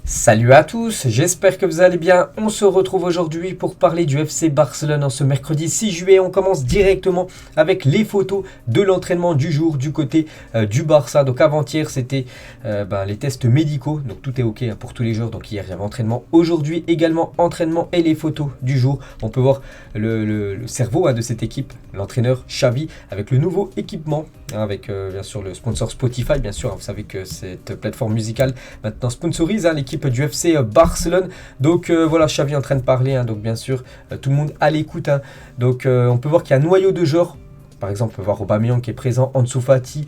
Salut à tous, j'espère que vous allez bien. On se retrouve aujourd'hui pour parler du FC Barcelone en ce mercredi 6 juillet. On commence directement avec les photos de l'entraînement du jour du côté du Barça. Donc avant-hier, c'était les tests médicaux. Donc tout est ok pour tous les joueurs. Donc hier, il y avait entraînement. Aujourd'hui également entraînement et les photos du jour. On peut voir le cerveau de cette équipe, l'entraîneur Xavi, avec le nouveau équipement, avec bien sûr le sponsor Spotify. Bien sûr, vous savez que cette plateforme musicale maintenant sponsorise l'équipe du FC Barcelone. Donc voilà, Xavi est en train de parler, donc bien sûr tout le monde à l'écoute. Donc on peut voir qu'il y a un noyau de joueurs. Par exemple, on peut voir Aubameyang qui est présent, Ansu Fati,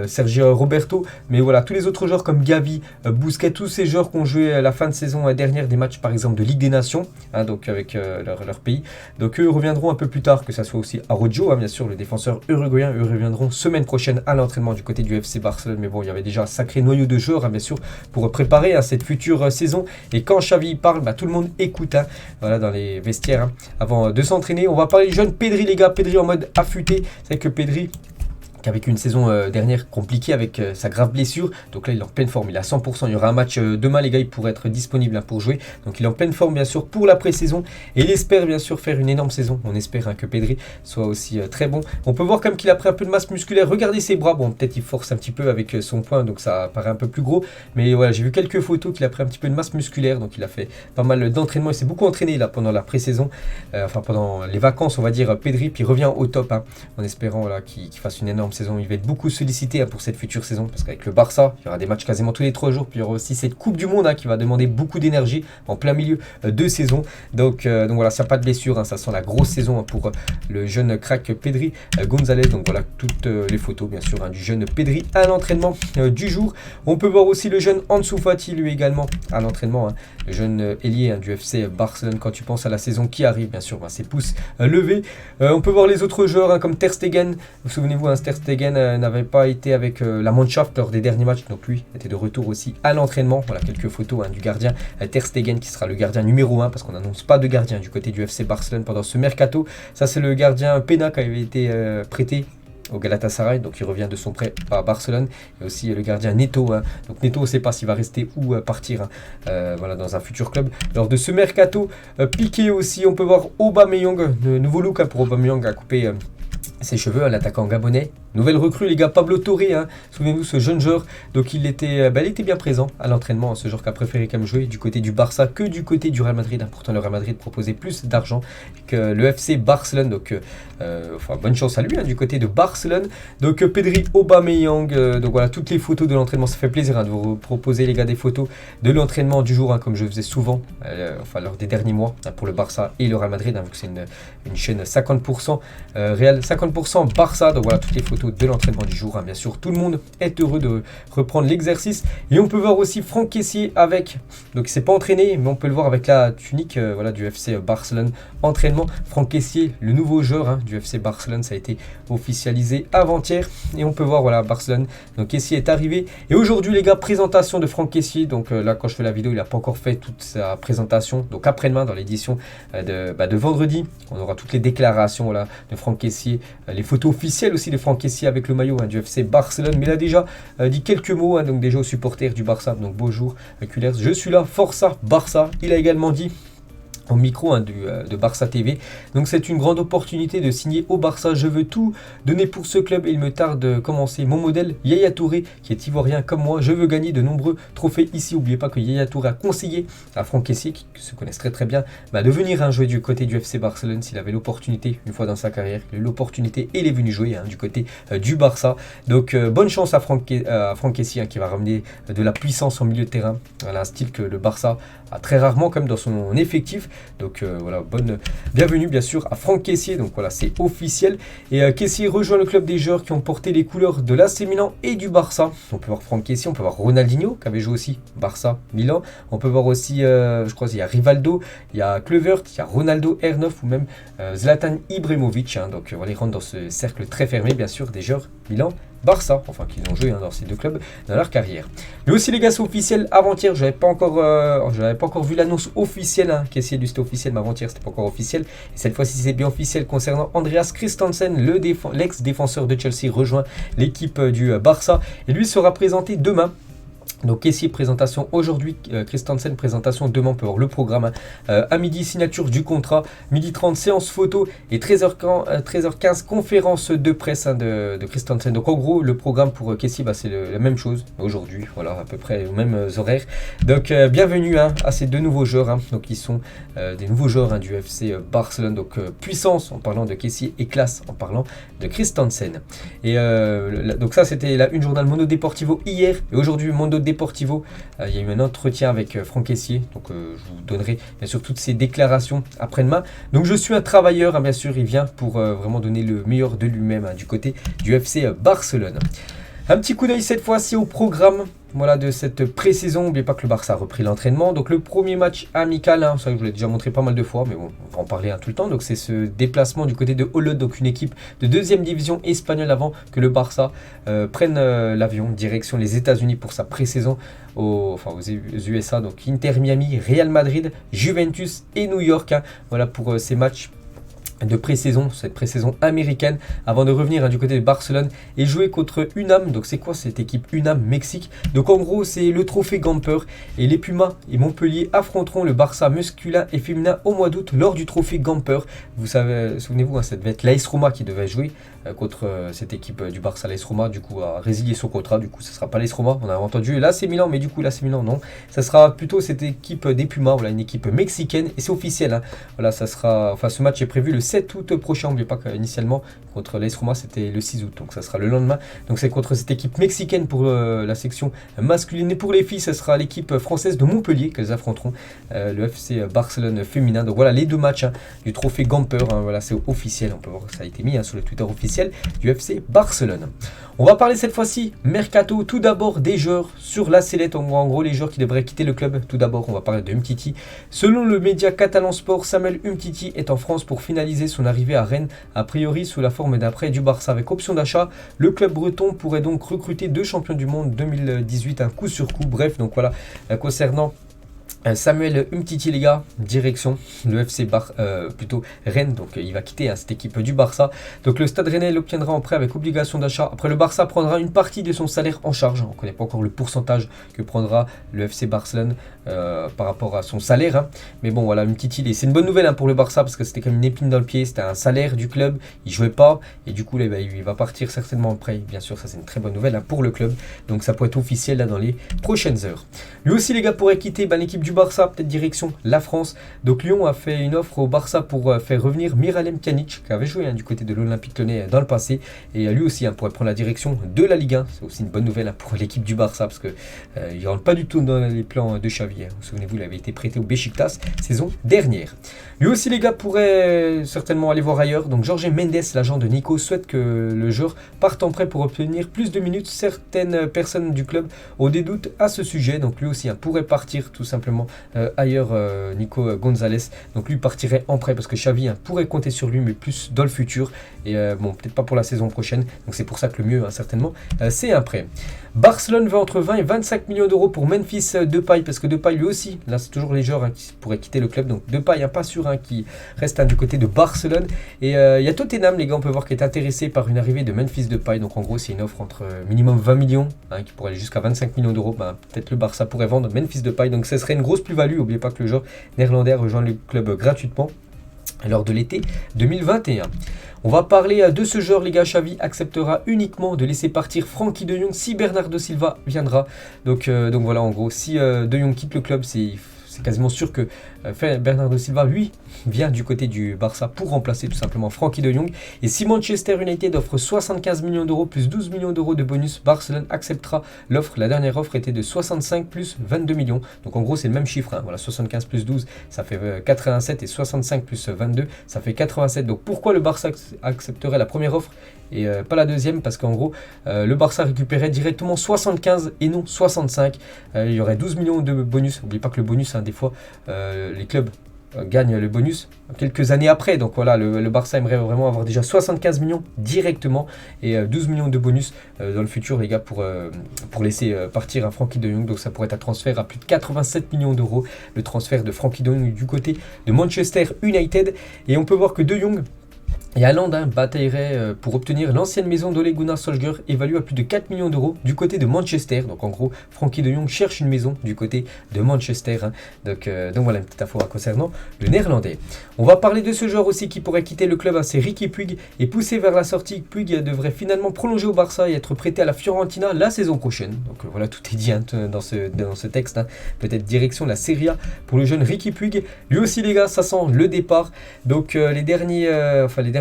Sergio Roberto. Mais voilà, tous les autres joueurs comme Gavi, Busquets, tous ces joueurs qui ont joué à la fin de saison dernière des matchs par exemple de Ligue des Nations, donc avec leur pays. Donc eux reviendront un peu plus tard, que ça soit aussi Araujo, bien sûr, le défenseur uruguayen. Eux reviendront semaine prochaine à l'entraînement du côté du FC Barcelone. Mais bon, il y avait déjà un sacré noyau de joueurs, bien sûr, pour préparer cette future saison. Et quand Xavi parle, tout le monde écoute, voilà, dans les vestiaires, avant de s'entraîner. On va parler du jeune Pedri, les gars. Pedri en mode affûté. C'est vrai que Pedri, avec une saison dernière compliquée avec sa grave blessure, donc là il est en pleine forme, il est à 100%, il y aura un match demain les gars, il pourrait être disponible pour jouer, donc il est en pleine forme bien sûr pour la pré-saison, et il espère bien sûr faire une énorme saison. On espère que Pedri soit aussi très bon. On peut voir comme qu'il a pris un peu de masse musculaire, regardez ses bras, bon peut-être il force un petit peu avec son poing, donc ça paraît un peu plus gros, mais voilà, j'ai vu quelques photos qu'il a pris un petit peu de masse musculaire, donc il a fait pas mal d'entraînement, il s'est beaucoup entraîné là pendant la pré-saison, pendant les vacances on va dire, Pedri, puis il revient au top, en espérant qu'il fasse une énorme saison. Il va être beaucoup sollicité pour cette future saison, parce qu'avec le Barça, il y aura des matchs quasiment tous les 3 jours, puis il y aura aussi cette Coupe du Monde qui va demander beaucoup d'énergie en plein milieu de saison. Donc voilà, s'il n'y a pas de blessure, ça sent la grosse saison pour le jeune crack Pedri González. Donc voilà, toutes les photos bien sûr du jeune Pedri à l'entraînement du jour. On peut voir aussi le jeune Ansu Fati, lui également à l'entraînement, le jeune ailier du FC Barcelone. Quand tu penses à la saison qui arrive, bien sûr, ses pouces levés. On peut voir les autres joueurs comme Ter Stegen. Vous souvenez-vous, Ter Stegen n'avait pas été avec la Mannschaft lors des derniers matchs, donc lui était de retour aussi à l'entraînement. Voilà quelques photos du gardien Ter Stegen qui sera le gardien numéro 1, parce qu'on n'annonce pas de gardien du côté du FC Barcelone pendant ce mercato. Ça c'est le gardien Pena qui avait été prêté au Galatasaray, donc il revient de son prêt à Barcelone. Et aussi le gardien Neto, donc Neto on ne sait pas s'il va rester ou partir voilà, dans un futur club lors de ce mercato. Piqué aussi, on peut voir Aubameyang, le nouveau look pour Aubameyang, a coupé ses cheveux à l'attaquant gabonais. Nouvelle recrue les gars, Pablo Torre, souvenez-vous ce jeune joueur, donc il était bien présent à l'entraînement, ce joueur qui a préféré quand même jouer du côté du Barça que du côté du Real Madrid. Pourtant le Real Madrid proposait plus d'argent que le FC Barcelone, donc bonne chance à lui du côté de Barcelone. Donc Pedri, Aubameyang, donc voilà toutes les photos de l'entraînement. Ça fait plaisir de vous proposer les gars des photos de l'entraînement du jour, comme je faisais souvent lors des derniers mois pour le Barça et le Real Madrid, vu que c'est une chaîne 50% Real, 50% Barça. Donc voilà toutes les photos de l'entraînement du jour, bien sûr tout le monde est heureux de reprendre l'exercice. Et on peut voir aussi Franck Kessié avec, donc il s'est pas entraîné mais on peut le voir avec la tunique du FC Barcelone entraînement. Franck Kessié, le nouveau joueur du FC Barcelone, ça a été officialisé avant-hier, et on peut voir voilà Barcelone, donc Kessié est arrivé. Et aujourd'hui les gars, présentation de Franck Kessié, donc là quand je fais la vidéo il n'a pas encore fait toute sa présentation, donc après-demain dans l'édition de vendredi on aura toutes les déclarations de Franck Kessié, les photos officielles aussi de Franck Kessié avec le maillot du FC Barcelone. Mais il a déjà dit quelques mots donc déjà aux supporters du Barça, donc bonjour Culers, je suis là, Forza Barça. Il a également dit au micro de Barça TV. Donc c'est une grande opportunité de signer au Barça. Je veux tout donner pour ce club et il me tarde de commencer. Mon modèle, Yaya Touré, qui est ivoirien comme moi. Je veux gagner de nombreux trophées ici. N'oubliez pas que Yaya Touré a conseillé à Franck Kessié, qui se connaissent très très bien, de venir jouer du côté du FC Barcelone s'il avait l'opportunité une fois dans sa carrière. Il a eu l'opportunité et il est venu jouer du côté du Barça. Donc bonne chance à Franck Kessié qui va ramener de la puissance en milieu de terrain. Voilà un style que le Barça a très rarement comme dans son effectif. Donc voilà, bienvenue bien sûr à Franck Kessié. Donc voilà, c'est officiel. Et Kessié rejoint le club des joueurs qui ont porté les couleurs de l'AC Milan et du Barça. On peut voir Franck Kessié, on peut voir Ronaldinho qui avait joué aussi Barça, Milan. On peut voir aussi, je crois, il y a Rivaldo, il y a Kluivert, il y a Ronaldo R9 ou même Zlatan Ibrahimovic. Donc voilà, ils rentrent dans ce cercle très fermé bien sûr des joueurs Milan, Barça, enfin qu'ils ont joué dans ces deux clubs dans leur carrière. Mais aussi les gars, c'est officiel. Avant-hier, j'avais pas encore vu l'annonce officielle. Kessié du c'était officiel, mais avant-hier c'était pas encore officiel. Et cette fois-ci c'est bien officiel concernant Andreas Christensen, l'ex-défenseur de Chelsea rejoint l'équipe du Barça et lui sera présenté demain Donc Kessié présentation aujourd'hui, Christensen présentation demain pour le programme. À midi signature du contrat, midi 30 séance photo et 13h15 conférence de presse de Christensen. Donc en gros le programme pour Kessié c'est la même chose aujourd'hui, voilà à peu près aux mêmes horaires. Donc bienvenue à ces deux nouveaux joueurs, donc ils sont des nouveaux joueurs du FC Barcelone. Donc puissance en parlant de Kessié et classe en parlant de Christensen. Et donc ça c'était la une journal Mundo Deportivo hier et aujourd'hui Mundo Deportivo, il y a eu un entretien avec Franck Kessié, donc je vous donnerai bien sûr toutes ces déclarations après-demain. Donc je suis un travailleur, bien sûr, il vient pour vraiment donner le meilleur de lui-même du côté du FC Barcelone. Un petit coup d'œil cette fois-ci au programme. Voilà de cette pré-saison. N'oubliez pas que le Barça a repris l'entraînement. Donc le premier match amical, ça je vous l'ai déjà montré pas mal de fois, mais bon, on va en parler tout le temps. Donc c'est ce déplacement du côté de Olot, donc une équipe de deuxième division espagnole avant que le Barça prenne l'avion direction les États-Unis pour sa pré-saison aux USA. Donc Inter Miami, Real Madrid, Juventus et New York. Voilà pour ces matchs de pré-saison, cette pré-saison américaine, avant de revenir du côté de Barcelone et jouer contre UNAM. Donc c'est quoi cette équipe UNAM Mexique? Donc en gros c'est le trophée Gamper et les Pumas et Montpellier affronteront le Barça masculin et féminin au mois d'août lors du trophée Gamper. Vous savez, souvenez-vous, ça devait être l'AS Roma qui devait jouer contre cette équipe du Barça. L'AS Roma du coup a résilié son contrat, du coup ce ne sera pas l'AS Roma, on a entendu l'AC Milan, mais du coup l'AC Milan non, ça sera plutôt cette équipe des Pumas, voilà une équipe mexicaine et c'est officiel, voilà ça sera, ce match est prévu le 7 août prochain. N'oubliez pas qu'initialement contre l'AS Roma c'était le 6 août, donc ça sera le lendemain. Donc c'est contre cette équipe mexicaine pour la section masculine, et pour les filles ce sera l'équipe française de Montpellier qu'elles affronteront le FC Barcelone féminin. Donc voilà les deux matchs du trophée Gamper, voilà c'est officiel, on peut voir que ça a été mis sur le Twitter officiel du FC Barcelone. On va parler cette fois-ci mercato, tout d'abord des joueurs sur la sellette, en gros les joueurs qui devraient quitter le club. Tout d'abord on va parler de Umtiti. Selon le média catalan Sport, Samuel Umtiti est en France pour finaliser son arrivée à Rennes, a priori sous la forme d'un prêt du Barça avec option d'achat. Le club breton pourrait donc recruter 2 champions du monde 2018, un coup sur coup. Bref, donc voilà, concernant Samuel Umtiti les gars, direction le FC Rennes, donc il va quitter cette équipe du Barça. Donc le Stade Rennais l'obtiendra en prêt avec obligation d'achat. Après le Barça prendra une partie de son salaire en charge, on ne connaît pas encore le pourcentage que prendra le FC Barcelone par rapport à son salaire, mais bon voilà Umtiti, c'est une bonne nouvelle pour le Barça parce que c'était comme une épine dans le pied, c'était un salaire du club, il jouait pas et du coup là, il va partir certainement en prêt, bien sûr ça c'est une très bonne nouvelle pour le club, donc ça pourrait être officiel dans les prochaines heures. Lui aussi les gars pourrait quitter l'équipe du Barça, peut-être direction la France. Donc Lyon a fait une offre au Barça pour faire revenir Miralem Pjanic qui avait joué du côté de l'Olympique Lyonnais dans le passé, et lui aussi pourrait prendre la direction de la Ligue 1. C'est aussi une bonne nouvelle pour l'équipe du Barça parce que il rentre pas du tout dans les plans de Xavi. Vous souvenez-vous, il avait été prêté au Beşiktaş saison dernière. Lui aussi les gars pourrait certainement aller voir ailleurs. Donc Jorge Mendes, l'agent de Nico, souhaite que le joueur parte en prêt pour obtenir plus de minutes. Certaines personnes du club ont des doutes à ce sujet, donc lui aussi pourrait partir tout simplement ailleurs, Nico Gonzalez. Donc lui partirait en prêt parce que Xavi pourrait compter sur lui, mais plus dans le futur, et bon peut-être pas pour la saison prochaine, donc c'est pour ça que le mieux certainement c'est un prêt. Barcelone veut entre 20 et 25 millions d'euros pour Memphis Depay, parce que Depay lui aussi, là c'est toujours les joueurs qui pourraient quitter le club, donc Depay pas sûr qui reste du côté de Barcelone, et il y a Tottenham les gars, on peut voir, qui est intéressé par une arrivée de Memphis Depay. Donc en gros c'est une offre entre minimum 20 millions qui pourrait aller jusqu'à 25 millions d'euros. Peut-être le Barça pourrait vendre Memphis Depay, donc ce serait une grosse plus-value. N'oubliez pas que le joueur néerlandais rejoint le club gratuitement lors de l'été 2021. On va parler de ce joueur les gars. Xavi acceptera uniquement de laisser partir Frenkie de Jong si Bernardo Silva viendra. Donc voilà, en gros si de Jong quitte le club, c'est quasiment sûr que Bernardo Silva lui vient du côté du Barça pour remplacer tout simplement Frenkie de Jong. Et si Manchester United offre 75 millions d'euros plus 12 millions d'euros de bonus, Barcelone acceptera l'offre. La dernière offre était de 65 plus 22 millions. Donc en gros c'est le même chiffre, voilà, 75 plus 12 ça fait 87 et 65 plus 22 ça fait 87. Donc pourquoi le Barça accepterait la première offre et pas la deuxième? Parce qu'en gros le Barça récupérait directement 75 et non 65. Il y aurait 12 millions de bonus. N'oubliez pas que le bonus des fois les clubs gagnent le bonus quelques années après. Donc voilà, le Barça aimerait vraiment avoir déjà 75 millions directement et 12 millions de bonus dans le futur les gars pour laisser partir un Frenkie de Jong. Donc ça pourrait être un transfert à plus de 87 millions d'euros, le transfert de Frenkie de Jong du côté de Manchester United. Et on peut voir que de Jong Et Haaland bataillerait pour obtenir l'ancienne maison d'Ole Gunnar Solskjaer, évaluée à plus de 4 millions d'euros du côté de Manchester. Donc en gros, Frankie de Jong cherche une maison du côté de Manchester. Donc voilà une petite info concernant le néerlandais. On va parler de ce joueur aussi qui pourrait quitter le club, c'est Riqui Puig, et poussé vers la sortie. Puig devrait finalement prolonger au Barça et être prêté à la Fiorentina la saison prochaine. Donc voilà, tout est dit dans ce texte. Peut-être direction la Serie A pour le jeune Riqui Puig. Lui aussi les gars, ça sent le départ. Donc les derniers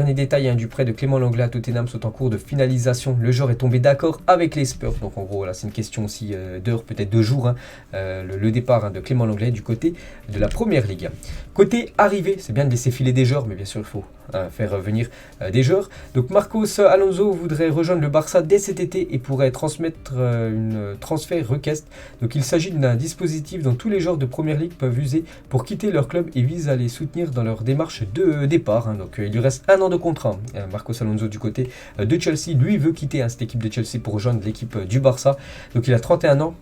détails du prêt de Clément Lenglet à Tottenham sont en cours de finalisation. Le joueur est tombé d'accord avec les Spurs. Donc en gros, là, c'est une question aussi d'heures, peut-être de jours. Le départ de Clément Lenglet du côté de la Première Ligue. Côté arrivée, c'est bien de laisser filer des joueurs, mais bien sûr, il faut faire venir des joueurs. Donc Marcos Alonso voudrait rejoindre le Barça dès cet été et pourrait transmettre une transfert request. Donc il s'agit d'un dispositif dont tous les joueurs de Première Ligue peuvent user pour quitter leur club et vise à les soutenir dans leur démarche de départ. Donc il lui reste 1 an de contrat. Marcos Alonso du côté de Chelsea, lui veut quitter cette équipe de Chelsea pour rejoindre l'équipe du Barça. Donc il a 31 ans.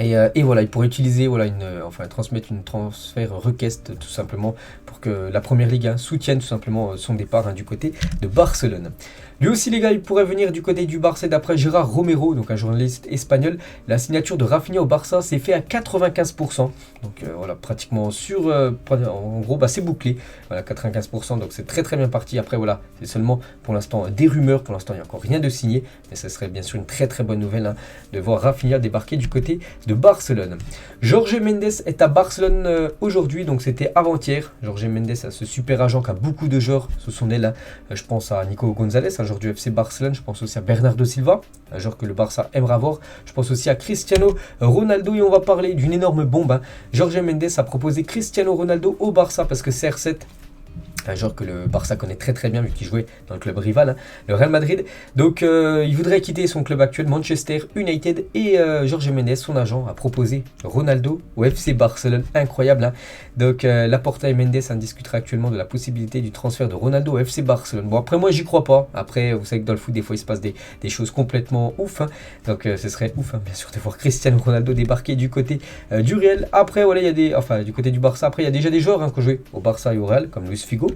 Et voilà, il pourrait utiliser transmettre une transfert request tout simplement pour que la Première Ligue soutienne tout simplement son départ du côté de Barcelone. Lui aussi les gars, il pourrait venir du côté du Barça d'après Gérard Romero, donc un journaliste espagnol. La signature de Rafinha au Barça s'est fait à 95%. Donc voilà, pratiquement sûr, en gros c'est bouclé. Voilà, 95%, donc c'est très très bien parti. Après voilà, c'est seulement pour l'instant des rumeurs, pour l'instant il n'y a encore rien de signé. Mais ce serait bien sûr une très très bonne nouvelle de voir Rafinha débarquer du côté de Barcelone. Jorge Mendes est à Barcelone aujourd'hui, donc c'était avant-hier. Jorge Mendes a ce super agent qui a beaucoup de joueurs sous son aile. Je pense à Nico Gonzalez, un joueur du FC Barcelone. Je pense aussi à Bernardo Silva, un joueur que le Barça aimera voir. Je pense aussi à Cristiano Ronaldo et on va parler d'une énorme bombe. Jorge Mendes a proposé Cristiano Ronaldo au Barça parce que CR7, un joueur que le Barça connaît très très bien vu qu'il jouait dans le club rival, le Real Madrid. Donc il voudrait quitter son club actuel Manchester United et Jorge Mendes, son agent, a proposé Ronaldo au FC Barcelone. Incroyable. Donc Laporta et Mendes discuteraient actuellement de la possibilité du transfert de Ronaldo au FC Barcelone. Bon après moi j'y crois pas. Après vous savez que dans le foot des fois il se passe des choses complètement ouf. Donc ce serait ouf bien sûr de voir Cristiano Ronaldo débarquer du côté du Real. Après voilà il y a du côté du Barça. Après il y a déjà des joueurs qui ont joué au Barça et au Real comme Luis Figo.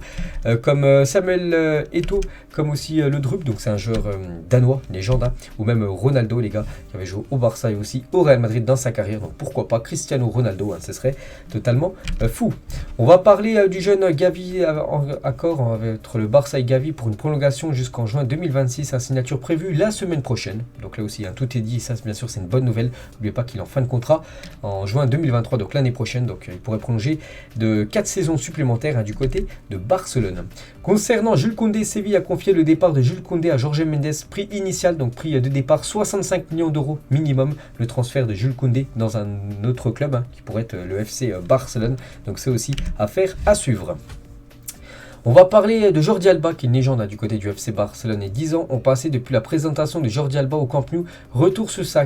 Comme Samuel Eto'o, comme aussi Le Drup, donc c'est un joueur danois, légende, ou même Ronaldo, les gars, qui avait joué au Barça et aussi au Real Madrid dans sa carrière. Donc pourquoi pas Cristiano Ronaldo, ce serait totalement fou. On va parler du jeune Gavi, en accord entre le Barça et Gavi pour une prolongation jusqu'en juin 2026, sa signature prévue la semaine prochaine. Donc là aussi, tout est dit, ça bien sûr c'est une bonne nouvelle. N'oubliez pas qu'il est en fin de contrat en juin 2023, donc l'année prochaine, donc il pourrait prolonger de 4 saisons supplémentaires du côté de Barcelone. Concernant Jules Koundé, Séville a confié le départ de Jules Koundé à Jorge Mendes, prix initial, donc prix de départ 65 millions d'euros minimum, le transfert de Jules Koundé dans un autre club qui pourrait être le FC Barcelone, donc c'est aussi affaire à suivre. On va parler de Jordi Alba, qui est une légende du côté du FC Barcelone et 10 ans ont passé depuis la présentation de Jordi Alba au Camp Nou. Retour sur sa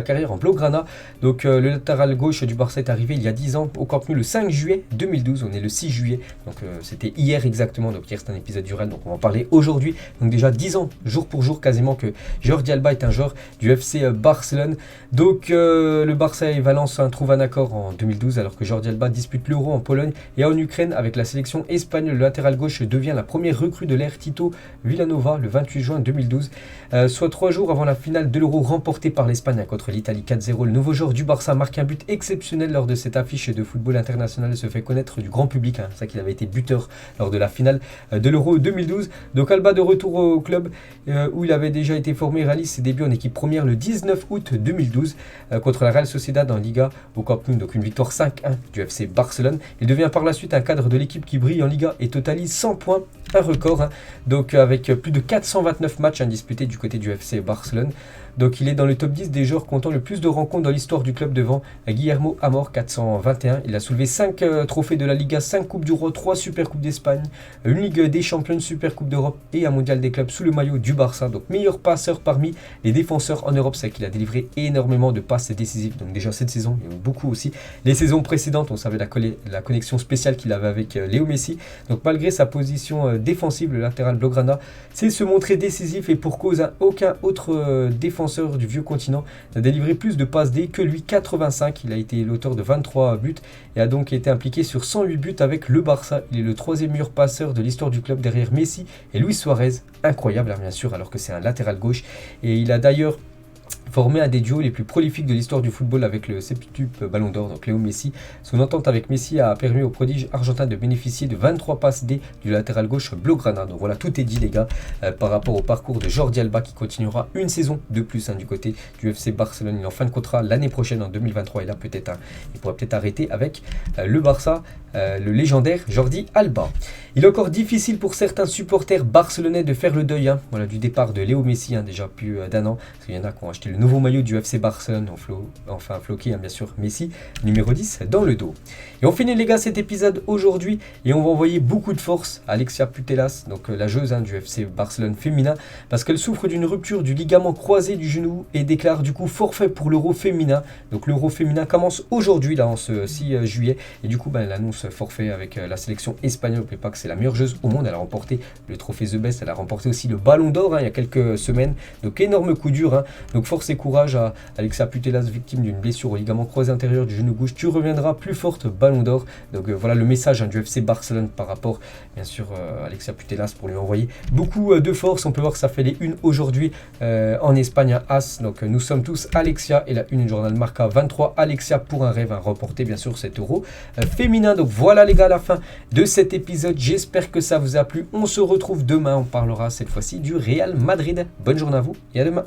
carrière en Blaugrana. Donc le latéral gauche du Barça est arrivé il y a 10 ans au Camp Nou le 5 juillet 2012. On est le 6 juillet, donc c'était hier exactement. Donc hier c'était un épisode du Real, donc on va en parler aujourd'hui. Donc déjà 10 ans, jour pour jour quasiment, que Jordi Alba est un joueur du FC Barcelone. Donc le Barça et Valence trouvent un accord en 2012 alors que Jordi Alba dispute l'Euro en Pologne et en Ukraine avec la sélection espagnole. Le latéral gauche devient la première recrue de l'ère Tito Villanova le 28 juin 2012, soit 3 jours avant la finale de l'Euro remportée par l'Espagne contre l'Italie 4-0. Le nouveau joueur du Barça marque un but exceptionnel lors de cette affiche de football international et se fait connaître du grand public. C'est ça qu'il avait été buteur lors de la finale de l'Euro 2012. Donc Alba de retour au club où il avait déjà été formé, réalise ses débuts en équipe première le 19 août 2012 contre la Real Sociedad en Liga au Camp Nou, donc une victoire 5-1 du FC Barcelone. Il devient par la suite un cadre de l'équipe qui brille en Liga et totalise 100 points, un record, donc avec plus de 429 matchs disputés du côté du FC Barcelone. Donc il est dans le top 10 des joueurs comptant le plus de rencontres dans l'histoire du club devant Guillermo Amor, 421. Il a soulevé 5 trophées de la Liga, 5 Coupes du Roi, 3 Super Coupes d'Espagne, une Ligue des Champions, une Super Coupe d'Europe et un Mondial des clubs sous le maillot du Barça. Donc meilleur passeur parmi les défenseurs en Europe, c'est qu'il a délivré énormément de passes décisives. Donc déjà cette saison, il y a eu beaucoup aussi. Les saisons précédentes, on savait la connexion spéciale qu'il avait avec Léo Messi. Donc malgré sa position défensive, le latéral Blaugrana, c'est se montrer décisif et pour cause, aucun autre défenseur du vieux continent n'a délivré plus de passes D que lui, 85. Il a été l'auteur de 23 buts et a donc été impliqué sur 108 buts avec le Barça. Il est le troisième meilleur passeur de l'histoire du club derrière Messi et Luis Suarez. Incroyable, hein, bien sûr, alors que c'est un latéral gauche. Et il a d'ailleurs formé un des duos les plus prolifiques de l'histoire du football avec le septuple Ballon d'Or, donc Léo Messi. Son entente avec Messi a permis au prodige argentin de bénéficier de 23 passes D du latéral gauche Blaugrana. Donc voilà, tout est dit les gars par rapport au parcours de Jordi Alba qui continuera une saison de plus du côté du FC Barcelone. Il est en fin de contrat l'année prochaine en 2023 et là peut-être il pourrait peut-être arrêter avec le Barça, le légendaire Jordi Alba. Il est encore difficile pour certains supporters barcelonais de faire le deuil voilà, du départ de Léo Messi, déjà plus d'un an. Parce qu'il y en a qui ont acheté le nouveau maillot du FC Barcelone, enfin floqué bien sûr Messi, numéro 10 dans le dos. Et on finit les gars cet épisode aujourd'hui et on va envoyer beaucoup de force à Alexia Putellas, donc la joueuse du FC Barcelone féminin, parce qu'elle souffre d'une rupture du ligament croisé du genou et déclare du coup forfait pour l'Euro féminin. Donc l'Euro féminin commence aujourd'hui, là en ce 6 juillet, et du coup elle annonce forfait avec la sélection espagnole. N'oubliez pas que c'est la meilleure joueuse au monde, elle a remporté le trophée The Best, elle a remporté aussi le Ballon d'Or il y a quelques semaines, donc énorme coup dur. Donc force et courage à Alexia Putellas, victime d'une blessure au ligament croisé antérieur du genou gauche. Tu reviendras plus forte, Ballon d'Or. Donc voilà le message du FC Barcelone par rapport bien sûr à Alexia Putellas pour lui envoyer beaucoup de force. On peut voir que ça fait les unes aujourd'hui en Espagne à As. Donc nous sommes tous Alexia et la une du journal Marca 23. Alexia pour un rêve, remporter bien sûr cet Euro féminin. Donc voilà les gars, la fin de cet épisode. J'espère que ça vous a plu. On se retrouve demain. On parlera cette fois-ci du Real Madrid. Bonne journée à vous et à demain.